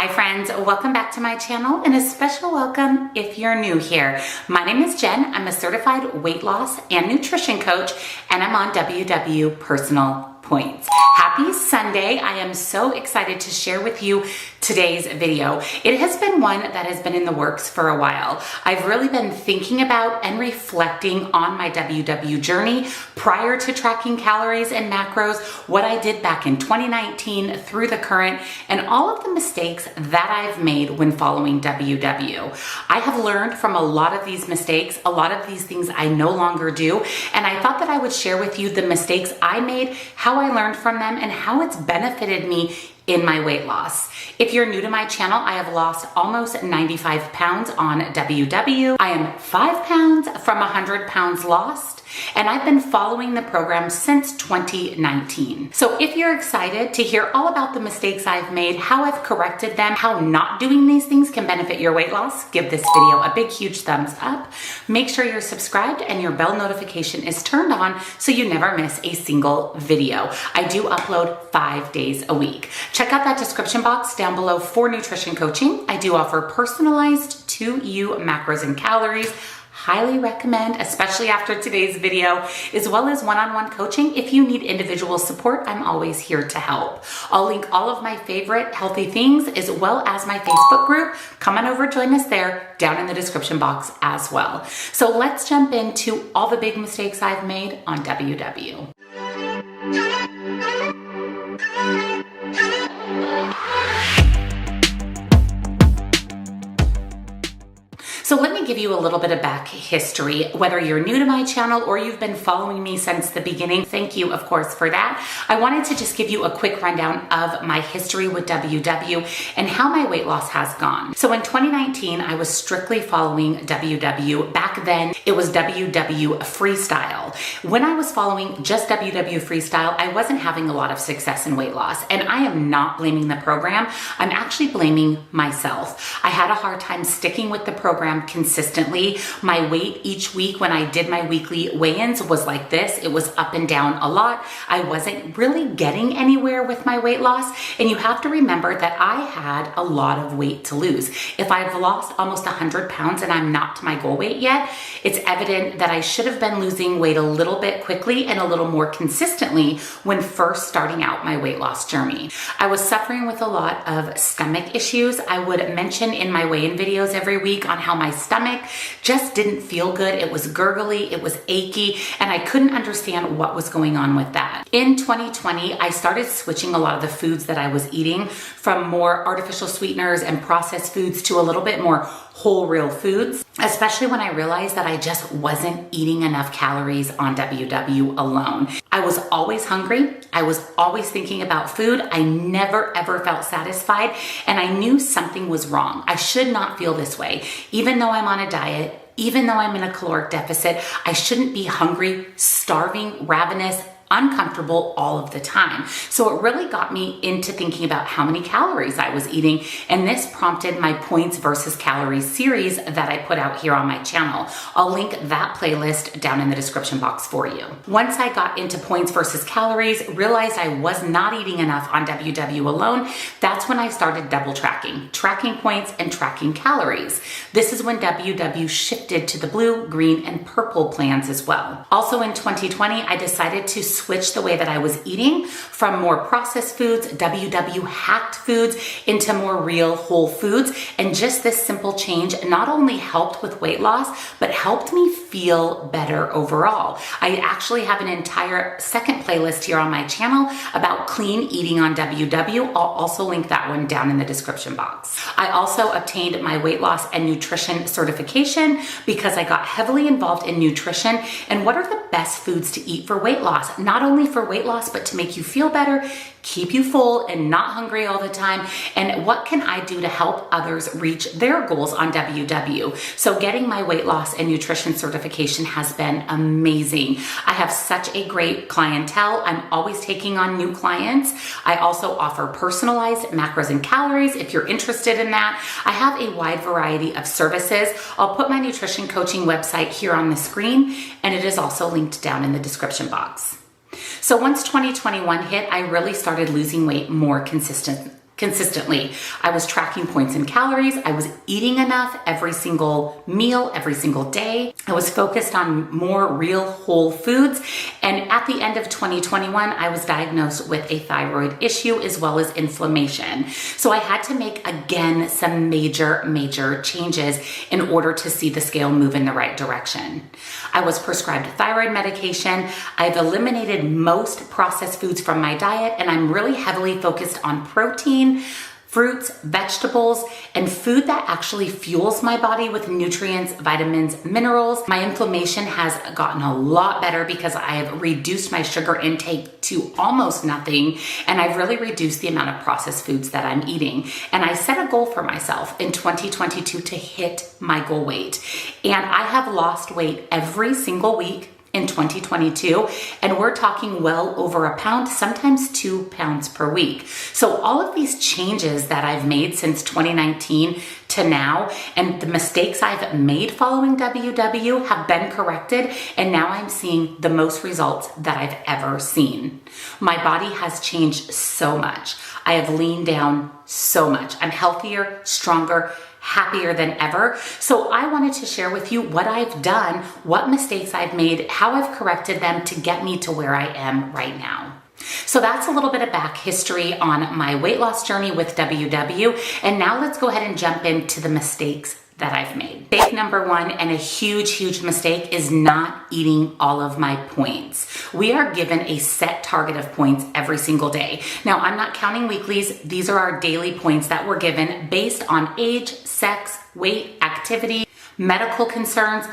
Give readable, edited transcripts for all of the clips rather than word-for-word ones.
Hi friends, welcome back to my channel and a special welcome if you're new here. My name is Jen. I'm a certified weight loss and nutrition coach and I'm on WW Personal Points. Happy Sunday. I am so excited to share with you today's video. It has been one that has been in the works for a while. I've really been thinking about and reflecting on my WW journey prior to tracking calories and macros, what I did back in 2019 through the current, and all of the mistakes that I've made when following WW. I have learned from a lot of these mistakes, a lot of these things I no longer do, and I thought that I would share with you the mistakes I made, how I learned from them, and how it's benefited me in my weight loss. If you're new to my channel, I have lost almost 95 pounds on WW. I am 5 pounds from 100 pounds lost, and I've been following the program since 2019. So if you're excited to hear all about the mistakes I've made, how I've corrected them, how not doing these things can benefit your weight loss, give this video a big, huge thumbs up. Make sure you're subscribed and your bell notification is turned on so you never miss a single video. I do upload 5 days a week. Check out that description box down below for nutrition coaching. I do offer personalized to you macros and calories. Highly recommend, especially after today's video, as well as one-on-one coaching. If you need individual support, I'm always here to help. I'll link all of my favorite healthy things as well as my Facebook group. Come on over, join us there down in the description box as well. So let's jump into all the big mistakes I've made on WW. So let me give you a little bit of back history. Whether you're new to my channel or you've been following me since the beginning, thank you, of course, for that. I wanted to just give you a quick rundown of my history with WW and how my weight loss has gone. So in 2019, I was strictly following WW. Back then, it was WW Freestyle. When I was following just WW Freestyle, I wasn't having a lot of success in weight loss. And I am not blaming the program. I'm actually blaming myself. I had a hard time sticking with the program consistently. My weight each week when I did my weekly weigh-ins was like this. It was up and down a lot. I wasn't really getting anywhere with my weight loss. And you have to remember that I had a lot of weight to lose. If I've lost almost 100 pounds and I'm not to my goal weight yet, it's evident that I should have been losing weight a little bit quickly and a little more consistently when first starting out my weight loss journey. I was suffering with a lot of stomach issues. I would mention in my weigh-in videos every week on how my stomach just didn't feel good. It was gurgly, it was achy, and I couldn't understand what was going on with that. In 2020, I started switching a lot of the foods that I was eating from more artificial sweeteners and processed foods to a little bit more whole real foods, especially when I realized that I just wasn't eating enough calories on WW alone. I was always hungry. I was always thinking about food. I never ever felt satisfied, and I knew something was wrong. I should not feel this way. Even though I'm on a diet, even though I'm in a caloric deficit, I shouldn't be hungry, starving, ravenous, uncomfortable all of the time. So it really got me into thinking about how many calories I was eating, and this prompted my points versus calories series that I put out here on my channel. I'll link that playlist down in the description box for you. Once I got into points versus calories, realized I was not eating enough on WW alone, that's when I started double tracking points and tracking calories. This is when WW shifted to the blue, green, and purple plans as well. Also in 2020, I decided to switch the way that I was eating from more processed foods, WW hacked foods, into more real whole foods. And just this simple change not only helped with weight loss, but helped me feel better overall. I actually have an entire second playlist here on my channel about clean eating on WW. I'll also link that one down in the description box. I also obtained my weight loss and nutrition certification because I got heavily involved in nutrition and what are the best foods to eat for weight loss. Not only for weight loss, but to make you feel better, keep you full and not hungry all the time. And what can I do to help others reach their goals on WW? So getting my weight loss and nutrition certification has been amazing. I have such a great clientele. I'm always taking on new clients. I also offer personalized macros and calories if you're interested in that. I have a wide variety of services. I'll put my nutrition coaching website here on the screen, and it is also linked down in the description box. So once 2021 hit, I really started losing weight more consistently. consistently. I was tracking points and calories. I was eating enough every single meal, every single day. I was focused on more real whole foods. And at the end of 2021, I was diagnosed with a thyroid issue as well as inflammation. So I had to make again some major changes in order to see the scale move in the right direction. I was prescribed thyroid medication. I've eliminated most processed foods from my diet, and I'm really heavily focused on protein, fruits, vegetables, and food that actually fuels my body with nutrients, vitamins, minerals. My inflammation has gotten a lot better because I have reduced my sugar intake to almost nothing, and I've really reduced the amount of processed foods that I'm eating. And I set a goal for myself in 2022 to hit my goal weight. And I have lost weight every single week in 2022, and we're talking well over a pound, sometimes 2 pounds per week. So all of these changes that I've made since 2019 to now, and the mistakes I've made following WW have been corrected, and now I'm seeing the most results that I've ever seen. My body has changed so much. I have leaned down so much. I'm healthier, stronger, happier than ever. So I wanted to share with you what I've done, what mistakes I've made, how I've corrected them to get me to where I am right now. So that's a little bit of back history on my weight loss journey with WW. And now let's go ahead and jump into the mistakes that I've made. Mistake number one, and a huge mistake, is not eating all of my points. We are given a set target of points every single day. Now, I'm not counting weeklies. These are our daily points that we're given based on age, sex, weight, activity, medical concerns.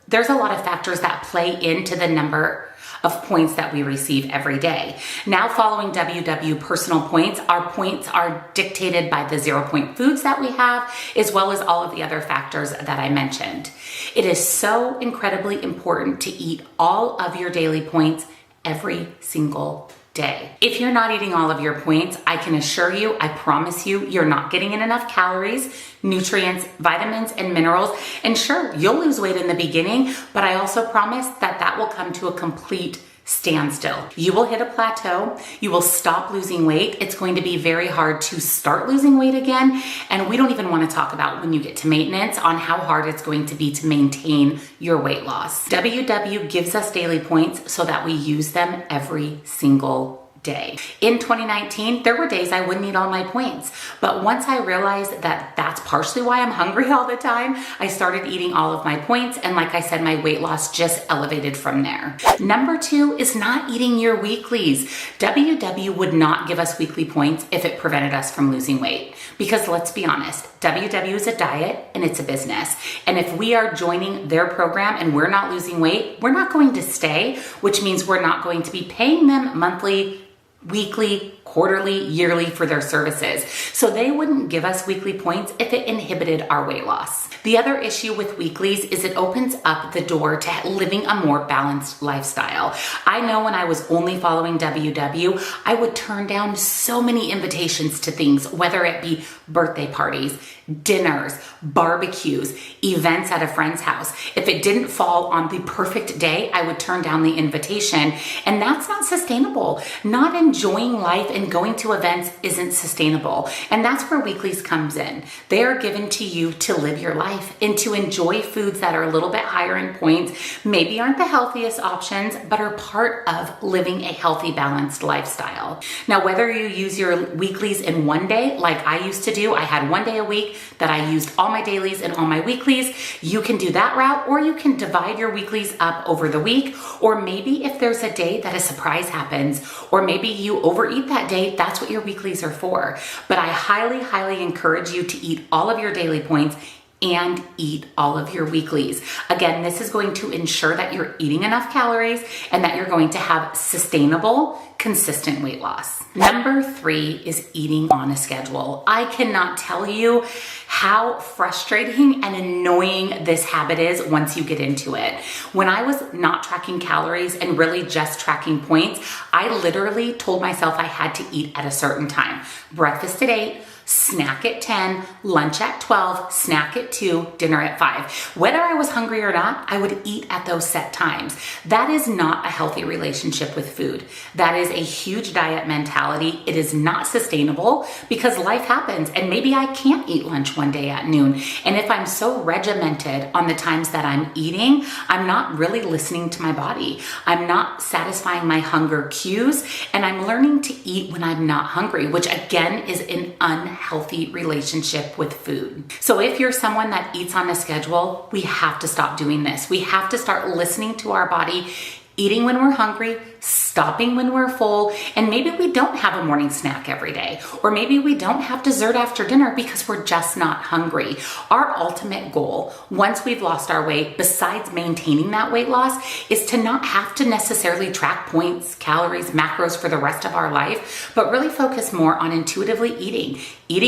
There's a lot of factors that play into the number of points that we receive every day. Now, following WW personal points, our points are dictated by the 0 point foods that we have, as well as all of the other factors that I mentioned. It is so incredibly important to eat all of your daily points every single day. If you're not eating all of your points, I can assure you, I promise you, you're not getting in enough calories, nutrients, vitamins, and minerals. And sure, you'll lose weight in the beginning, but I also promise that that will come to a complete standstill. You will hit a plateau. You will stop losing weight. It's going to be very hard to start losing weight again. And we don't even want to talk about when you get to maintenance on how hard it's going to be to maintain your weight loss. WW gives us daily points so that we use them every single day. In 2019, there were days I wouldn't eat all my points, but once I realized that that's partially why I'm hungry all the time, I started eating all of my points, and like I said, my weight loss just elevated from there. Number two is not eating your weeklies. WW would not give us weekly points if it prevented us from losing weight, because let's be honest, WW is a diet and it's a business. And if we are joining their program and we're not losing weight, we're not going to stay, which means we're not going to be paying them monthly, weekly, quarterly, yearly for their services. So they wouldn't give us weekly points if it inhibited our weight loss. The other issue with weeklies is it opens up the door to living a more balanced lifestyle. I know when I was only following WW, I would turn down so many invitations to things, whether it be birthday parties, dinners, barbecues, events at a friend's house. If it didn't fall on the perfect day, I would turn down the invitation. And that's not sustainable. Not enjoying life and going to events isn't sustainable. And that's where weeklies comes in. They are given to you to live your life and to enjoy foods that are a little bit higher in points, maybe aren't the healthiest options, but are part of living a healthy, balanced lifestyle. Now, whether you use your weeklies in one day, like I used to do, I had one day a week that I used all my dailies and all my weeklies. You can do that route, or you can divide your weeklies up over the week, or maybe if there's a day that a surprise happens, or maybe you overeat that day, that's what your weeklies are for. But I highly encourage you to eat all of your daily points and eat all of your weeklies. Again, this is going to ensure that you're eating enough calories and that you're going to have sustainable, consistent weight loss. Number 3 is eating on a schedule. I cannot tell you how frustrating and annoying this habit is once you get into it. When I was not tracking calories and really just tracking points, I literally told myself I had to eat at a certain time. Breakfast at 8, snack at 10, lunch at 12, snack at 2, dinner at 5. Whether I was hungry or not, I would eat at those set times. That is not a healthy relationship with food. That is a huge diet mentality. It is not sustainable because life happens and maybe I can't eat lunch one day at noon. And if I'm so regimented on the times that I'm eating, I'm not really listening to my body. I'm not satisfying my hunger cues, and I'm learning to eat when I'm not hungry, which again is an unhealthy relationship with food. So if you're someone that eats on a schedule, we have to stop doing this. We have to start listening to our body, eating when we're hungry, stopping when we're full, and maybe we don't have a morning snack every day, or maybe we don't have dessert after dinner because we're just not hungry. Our ultimate goal, once we've lost our weight, besides maintaining that weight loss, is to not have to necessarily track points, calories, macros for the rest of our life, but really focus more on intuitively eating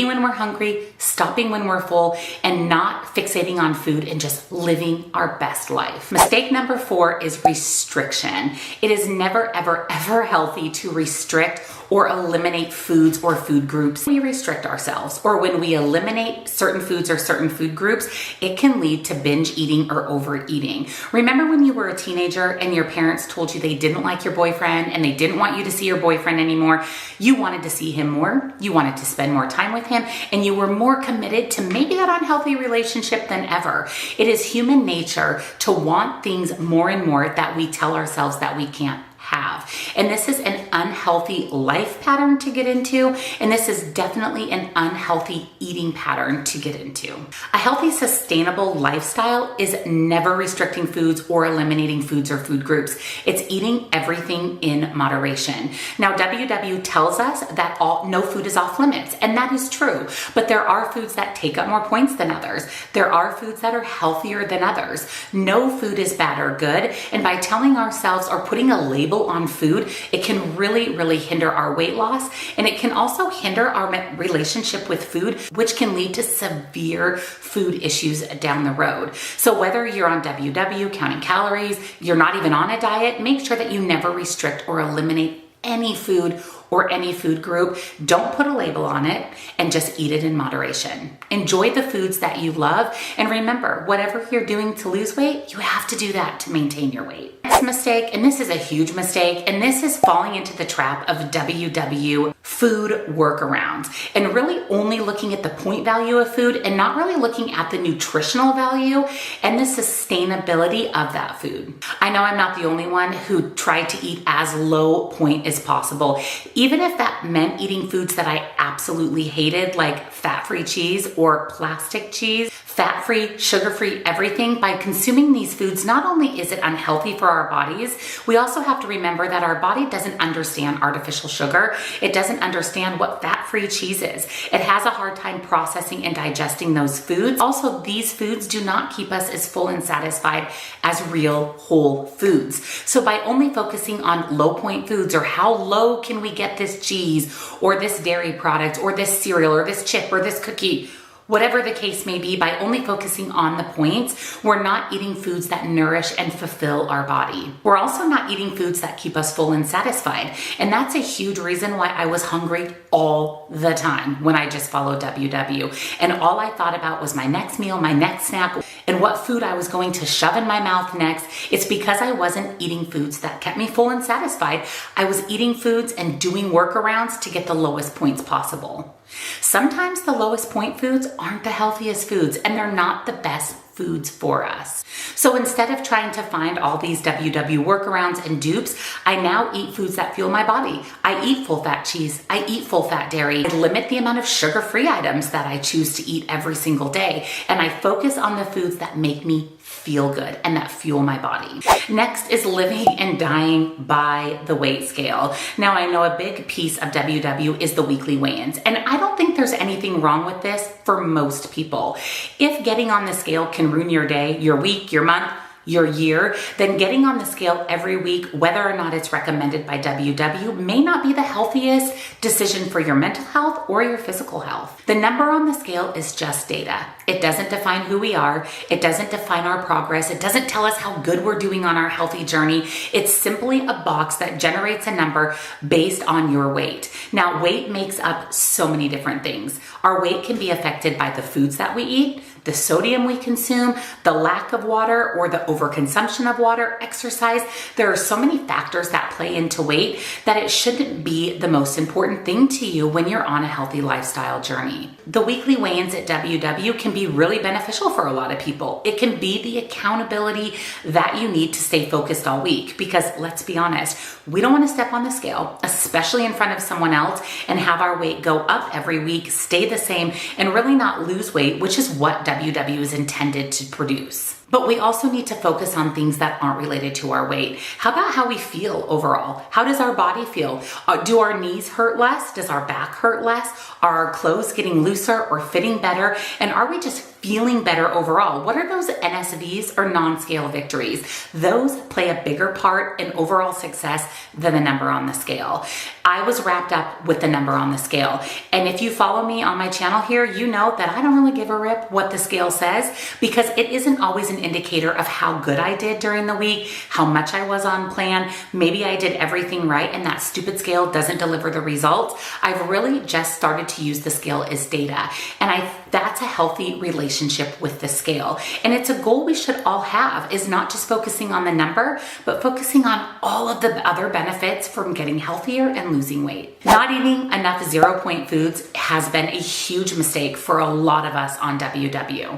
when we're hungry, stopping when we're full, and not fixating on food and just living our best life. Mistake number 4 is restriction. It is never, ever, ever healthy to restrict or eliminate foods or food groups. We restrict ourselves, or when we eliminate certain foods or certain food groups, it can lead to binge eating or overeating. Remember when you were a teenager and your parents told you they didn't like your boyfriend and they didn't want you to see your boyfriend anymore? You wanted to see him more, you wanted to spend more time with him, and you were more committed to maybe that unhealthy relationship than ever. It is human nature to want things more and more that we tell ourselves that we can't have. And this is an unhealthy life pattern to get into, and this is definitely an unhealthy eating pattern to get into. A healthy, sustainable lifestyle is never restricting foods or eliminating foods or food groups. It's eating everything in moderation. Now, WW tells us that no food is off limits, and that is true, but there are foods that take up more points than others. There are foods that are healthier than others. No food is bad or good, and by telling ourselves or putting a label on food, it can really hinder our weight loss, and it can also hinder our relationship with food, which can lead to severe food issues down the road. So whether you're on WW, counting calories, you're not even on a diet, make sure that you never restrict or eliminate any food or any food group. Don't put a label on it and just eat it in moderation. Enjoy the foods that you love, and remember, whatever you're doing to lose weight, you have to do that to maintain your weight. Next mistake, and this is a huge mistake, and this is falling into the trap of WW food workarounds and really only looking at the point value of food and not really looking at the nutritional value and the sustainability of that food. I know I'm not the only one who tried to eat as low point as possible, even if that meant eating foods that I absolutely hated, like fat-free cheese or plastic cheese. Fat-free, sugar-free, everything. By consuming these foods, not only is it unhealthy for our bodies, we also have to remember that our body doesn't understand artificial sugar. It doesn't understand what fat-free cheese is. It has a hard time processing and digesting those foods. Also, these foods do not keep us as full and satisfied as real whole foods. So by only focusing on low point foods, or how low can we get this cheese or this dairy product or this cereal or this chip or this cookie, whatever the case may be, by only focusing on the points, we're not eating foods that nourish and fulfill our body. We're also not eating foods that keep us full and satisfied. And that's a huge reason why I was hungry all the time when I just followed WW. And all I thought about was my next meal, my next snack, and what food I was going to shove in my mouth next. It's because I wasn't eating foods that kept me full and satisfied. I was eating foods and doing workarounds to get the lowest points possible. Sometimes the lowest point foods aren't the healthiest foods, and they're not the best foods for us. So instead of trying to find all these WW workarounds and dupes, I now eat foods that fuel my body. I eat full fat cheese. I eat full fat dairy. I limit the amount of sugar-free items that I choose to eat every single day. And I focus on the foods that make me feel good and that fuel my body. Next is living and dying by the weight scale. Now, I know a big piece of WW is the weekly weigh-ins, and I don't think there's anything wrong with this for most people. If getting on the scale can ruin your day, your week, your month, your year, then getting on the scale every week, whether or not it's recommended by WW, may not be the healthiest decision for your mental health or your physical health. The number on the scale is just data. It doesn't define who we are. It doesn't define our progress. It doesn't tell us how good we're doing on our healthy journey. It's simply a box that generates a number based on your weight. Now, weight makes up so many different things. Our weight can be affected by the foods that we eat, the sodium we consume, the lack of water or the overconsumption of water, exercise. There are so many factors that play into weight that it shouldn't be the most important thing to you when you're on a healthy lifestyle journey. The weekly weigh-ins at WW can be really beneficial for a lot of people. It can be the accountability that you need to stay focused all week, because let's be honest, we don't want to step on the scale, especially in front of someone else, and have our weight go up every week, stay the same, and really not lose weight, which is what WW is intended to produce. But we also need to focus on things that aren't related to our weight. How about how we feel overall? How does our body feel? Do our knees hurt less? Does our back hurt less? Are our clothes getting looser or fitting better? And are we just feeling better overall? What are those NSVs or non-scale victories? Those play a bigger part in overall success than the number on the scale. I was wrapped up with the number on the scale. And if you follow me on my channel here, you know that I don't really give a rip what the scale says, because it isn't always an indicator of how good I did during the week, how much I was on plan. Maybe I did everything right and that stupid scale doesn't deliver the results. I've really just started to use the scale as data. And that's a healthy relationship with the scale. And it's a goal we should all have, is not just focusing on the number, but focusing on all of the other benefits from getting healthier and losing weight. Not eating enough 0-point foods has been a huge mistake for a lot of us on WW.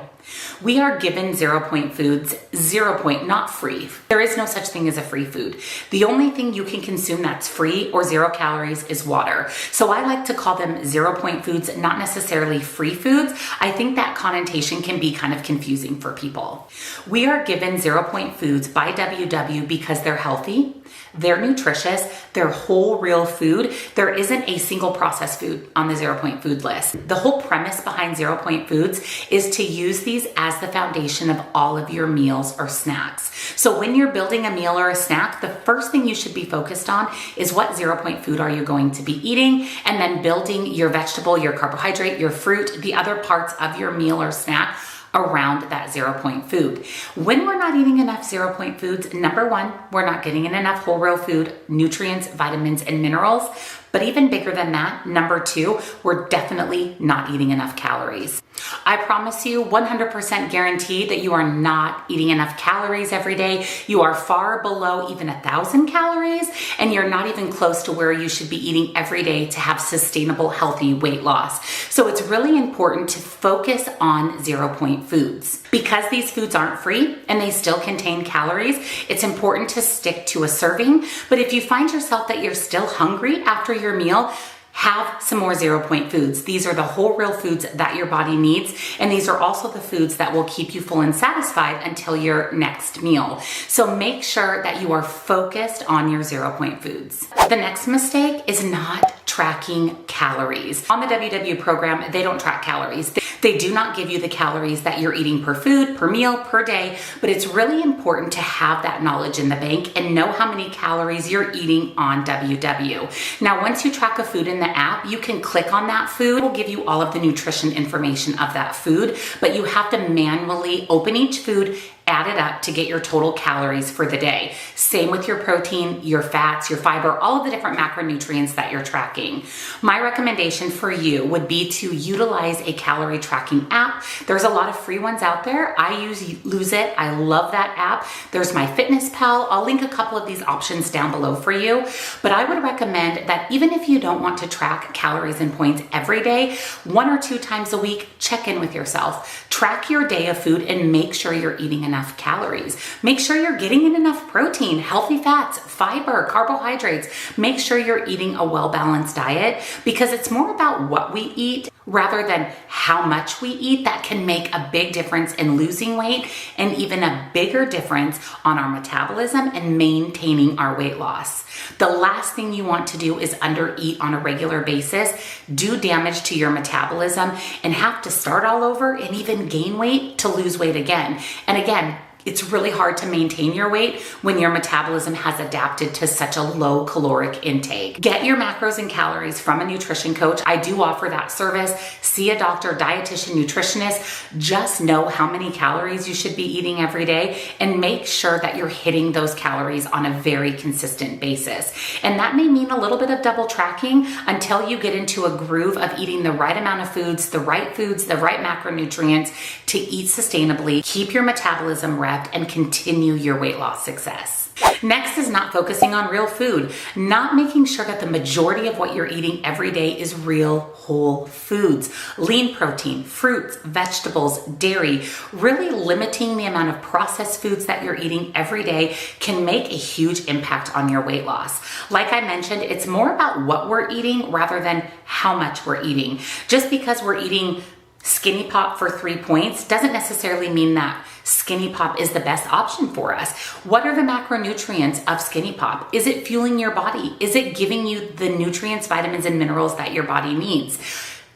We are given 0-point foods, 0 point, not free. There is no such thing as a free food. The only thing you can consume that's free or 0 calories is water. So I like to call them 0-point foods, not necessarily free foods. I think that connotation can be kind of confusing for people. We are given 0-point foods by WW because they're healthy, they're nutritious, they're whole, real food. There isn't a single processed food on the 0-point food list. The whole premise behind 0-point foods is to use these as the foundation of all of your meals or snacks. So when you're building a meal or a snack, the first thing you should be focused on is what 0-point food are you going to be eating, and then building your vegetable, your carbohydrate, your fruit, the other parts of your meal or snack around that 0-point food. When we're not eating enough 0-point foods, number one, we're not getting in enough whole real food, nutrients, vitamins, and minerals. But even bigger than that, number two, we're definitely not eating enough calories. I promise you, 100% guarantee that you are not eating enough calories every day. You are far below even 1,000 calories, and you're not even close to where you should be eating every day to have sustainable, healthy weight loss. So it's really important to focus on 0-point foods. Because these foods aren't free and they still contain calories, it's important to stick to a serving. But if you find yourself that you're still hungry after your meal, have some more 0-point foods. These are the whole real foods that your body needs, and these are also the foods that will keep you full and satisfied until your next meal. So make sure that you are focused on your 0-point foods. The next mistake is not tracking calories. On the WW program, they don't track calories. They do not give you the calories that you're eating per food, per meal, per day, but it's really important to have that knowledge in the bank and know how many calories you're eating on WW. Now, once you track a food in the app, you can click on that food. It will give you all of the nutrition information of that food, but you have to manually open each food, add it up to get your total calories for the day. Same with your protein, your fats, your fiber, all of the different macronutrients that you're tracking. My recommendation for you would be to utilize a calorie tracking app. There's a lot of free ones out there. I use Lose It. I love that app. There's MyFitnessPal. I'll link a couple of these options down below for you. But I would recommend that even if you don't want to track calories and points every day, 1 or 2 times a week, check in with yourself. Track your day of food and make sure you're eating enough calories. Make sure you're getting in enough protein, healthy fats, fiber, carbohydrates. Make sure you're eating a well-balanced diet, because it's more about what we eat rather than how much we eat that can make a big difference in losing weight, and even a bigger difference on our metabolism and maintaining our weight loss. The last thing you want to do is undereat on a regular basis, do damage to your metabolism, and have to start all over and even gain weight to lose weight again. And again, it's really hard to maintain your weight when your metabolism has adapted to such a low caloric intake. Get your macros and calories from a nutrition coach. I do offer that service. See a doctor, dietitian, nutritionist. Just know how many calories you should be eating every day and make sure that you're hitting those calories on a very consistent basis. And that may mean a little bit of double tracking until you get into a groove of eating the right amount of foods, the right macronutrients to eat sustainably, keep your metabolism revved, and continue your weight loss success. Next is not focusing on real food, not making sure that the majority of what you're eating every day is real whole foods, lean protein, fruits, vegetables, dairy. Really limiting the amount of processed foods that you're eating every day can make a huge impact on your weight loss. Like I mentioned, it's more about what we're eating rather than how much we're eating. Just because we're eating Skinny Pop for 3 points doesn't necessarily mean that Skinny Pop is the best option for us. What are the macronutrients of Skinny Pop? Is it fueling your body? Is it giving you the nutrients, vitamins, and minerals that your body needs?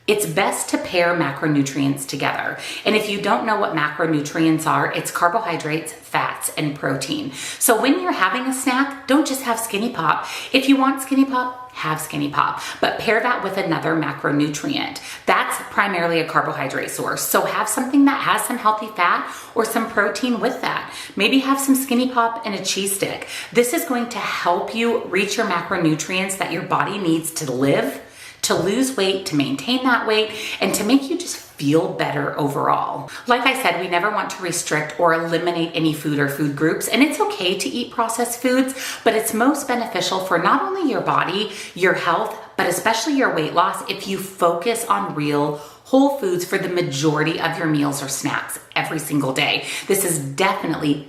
It's best to pair macronutrients together. And if you don't know what macronutrients are, it's carbohydrates, fats, and protein. So when you're having a snack, don't just have Skinny Pop. If you want Skinny Pop, have Skinny Pop, but pair that with another macronutrient. That's primarily a carbohydrate source. So have something that has some healthy fat or some protein with that. Maybe have some Skinny Pop and a cheese stick. This is going to help you reach your macronutrients that your body needs to live, to lose weight, to maintain that weight, and to make you just feel better overall. Like I said, we never want to restrict or eliminate any food or food groups, and it's okay to eat processed foods, but it's most beneficial for not only your body, your health, but especially your weight loss if you focus on real whole foods for the majority of your meals or snacks every single day. This is definitely,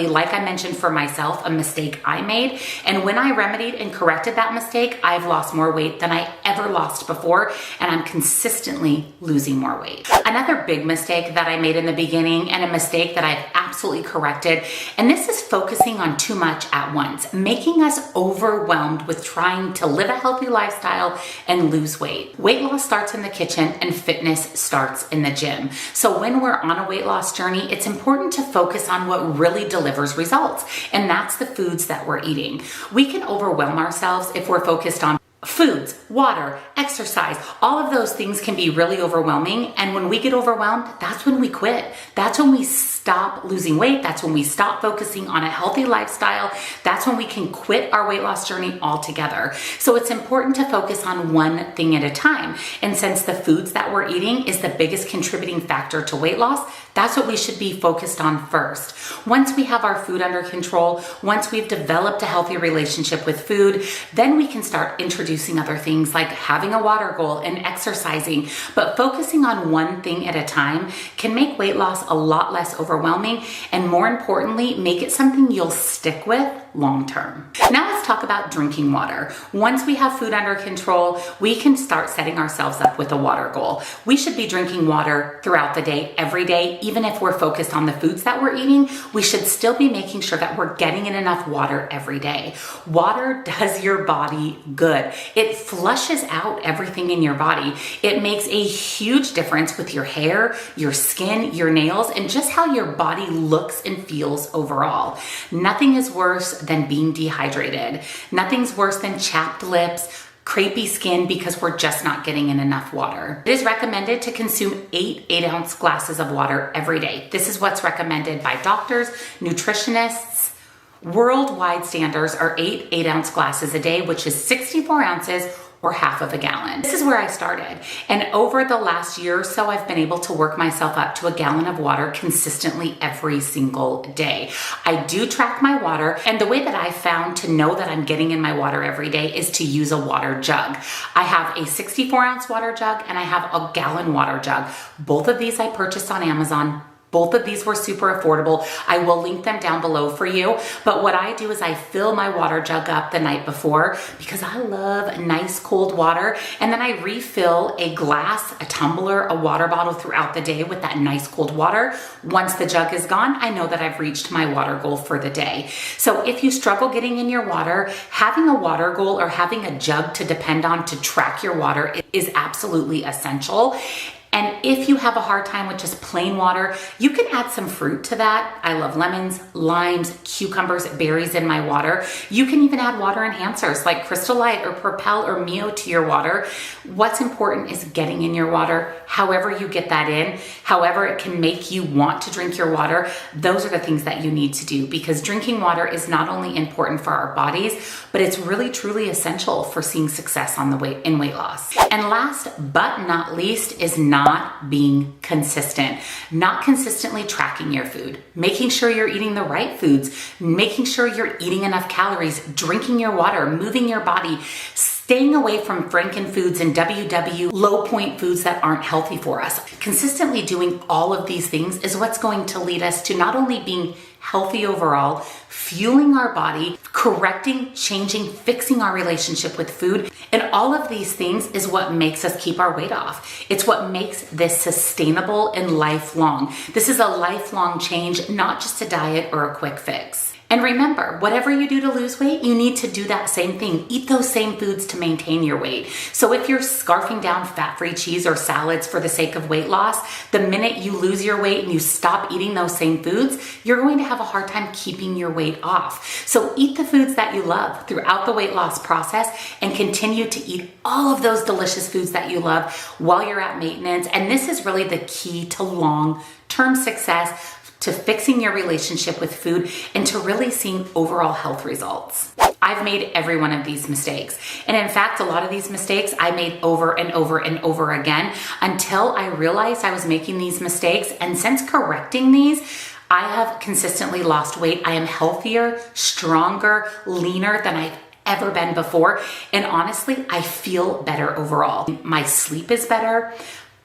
like I mentioned for myself, a mistake I made. And when I remedied and corrected that mistake, I've lost more weight than I ever lost before, and I'm consistently losing more weight. Another big mistake that I made in the beginning, and a mistake that I've absolutely corrected, and this is focusing on too much at once, making us overwhelmed with trying to live a healthy lifestyle and lose weight. Weight loss starts in the kitchen and fitness starts in the gym. So when we're on a weight loss journey, it's important to focus on what really delivers results, and that's the foods that we're eating. We can overwhelm ourselves if we're focused on foods, water, exercise. All of those things can be really overwhelming, and when we get overwhelmed, that's when we quit. That's when we stop losing weight. That's when we stop focusing on a healthy lifestyle. That's when we can quit our weight loss journey altogether. So it's important to focus on one thing at a time. And since the foods that we're eating is the biggest contributing factor to weight loss, that's what we should be focused on first. Once we have our food under control, once we've developed a healthy relationship with food, then we can start introducing other things like having a water goal and exercising. But focusing on one thing at a time can make weight loss a lot less overwhelming, and more importantly, make it something you'll stick with long term. Now let's talk about drinking water. Once we have food under control, we can start setting ourselves up with a water goal. We should be drinking water throughout the day, every day. Even if we're focused on the foods that we're eating, we should still be making sure that we're getting in enough water every day. Water does your body good. It flushes out everything in your body. It makes a huge difference with your hair, your skin, your nails, and just how your body looks and feels overall. Nothing is worse than being dehydrated. Nothing's worse than chapped lips, crepey skin, because we're just not getting in enough water. It is recommended to consume 8-ounce glasses of water every day. This is what's recommended by doctors, nutritionists. Worldwide standards are 8-ounce glasses a day, which is 64 ounces or half of a gallon. This is where I started. And over the last year or so, I've been able to work myself up to a gallon of water consistently every single day. I do track my water, and the way that I found to know that I'm getting in my water every day is to use a water jug. I have a 64-ounce water jug and I have a gallon water jug. Both of these I purchased on Amazon. Both of these were super affordable. I will link them down below for you. But what I do is I fill my water jug up the night before because I love nice cold water. And then I refill a glass, a tumbler, a water bottle throughout the day with that nice cold water. Once the jug is gone, I know that I've reached my water goal for the day. So if you struggle getting in your water, having a water goal or having a jug to depend on to track your water is absolutely essential. And if you have a hard time with just plain water, you can add some fruit to that. I love lemons, limes, cucumbers, berries in my water. You can even add water enhancers like Crystal Light or Propel or Mio to your water. What's important is getting in your water, however you get that in, however it can make you want to drink your water. Those are the things that you need to do, because drinking water is not only important for our bodies, but it's really truly essential for seeing success on the weight loss. And last but not least is not being consistent. Not consistently tracking your food, making sure you're eating the right foods, making sure you're eating enough calories, drinking your water, moving your body, staying away from Franken foods and WW low point foods that aren't healthy for us. Consistently doing all of these things is what's going to lead us to not only being healthy overall, fueling our body, correcting, changing, fixing our relationship with food. And all of these things is what makes us keep our weight off. It's what makes this sustainable and lifelong. This is a lifelong change, not just a diet or a quick fix. And remember, whatever you do to lose weight, you need to do that same thing. Eat those same foods to maintain your weight. So if you're scarfing down fat-free cheese or salads for the sake of weight loss, the minute you lose your weight and you stop eating those same foods, you're going to have a hard time keeping your weight off. So eat the foods that you love throughout the weight loss process and continue to eat all of those delicious foods that you love while you're at maintenance. And this is really the key to long-term success, to fixing your relationship with food, and to really seeing overall health results. I've made every one of these mistakes. And in fact, a lot of these mistakes I made over and over and over again until I realized I was making these mistakes. And since correcting these, I have consistently lost weight. I am healthier, stronger, leaner than I've ever been before. And honestly, I feel better overall. My sleep is better.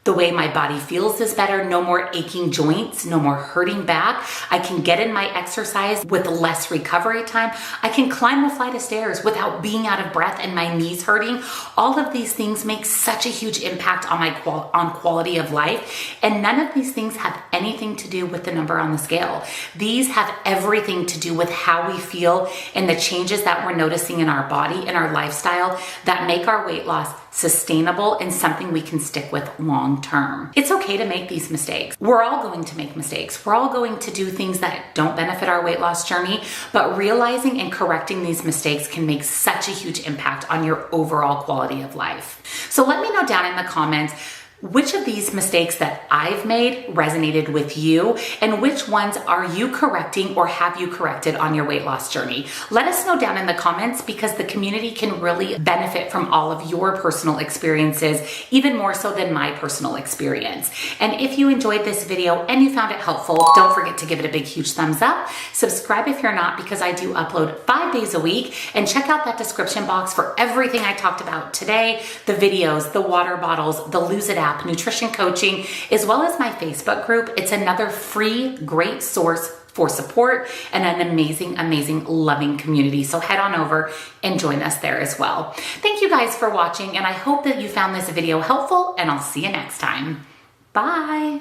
The way my body feels is better. No more aching joints, no more hurting back. I can get in my exercise with less recovery time. I can climb a flight of stairs without being out of breath and my knees hurting. All of these things make such a huge impact on my quality of life. And none of these things have anything to do with the number on the scale. These have everything to do with how we feel and the changes that we're noticing in our body and our lifestyle that make our weight loss sustainable and something we can stick with long term. It's okay to make these mistakes. We're all going to make mistakes. We're all going to do things that don't benefit our weight loss journey, but realizing and correcting these mistakes can make such a huge impact on your overall quality of life. So let me know down in the comments which of these mistakes that I've made resonated with you, and which ones are you correcting or have you corrected on your weight loss journey? Let us know down in the comments, because the community can really benefit from all of your personal experiences, even more so than my personal experience. And if you enjoyed this video and you found it helpful, don't forget to give it a big, huge thumbs up. Subscribe if you're not, because I do upload 5 days a week, and check out that description box for everything I talked about today, the videos, the water bottles, the Lose It app, nutrition coaching, as well as my Facebook group. It's another free, great source for support and an amazing, amazing, loving community. So head on over and join us there as well. Thank you guys for watching, and I hope that you found this video helpful, and I'll see you next time. Bye.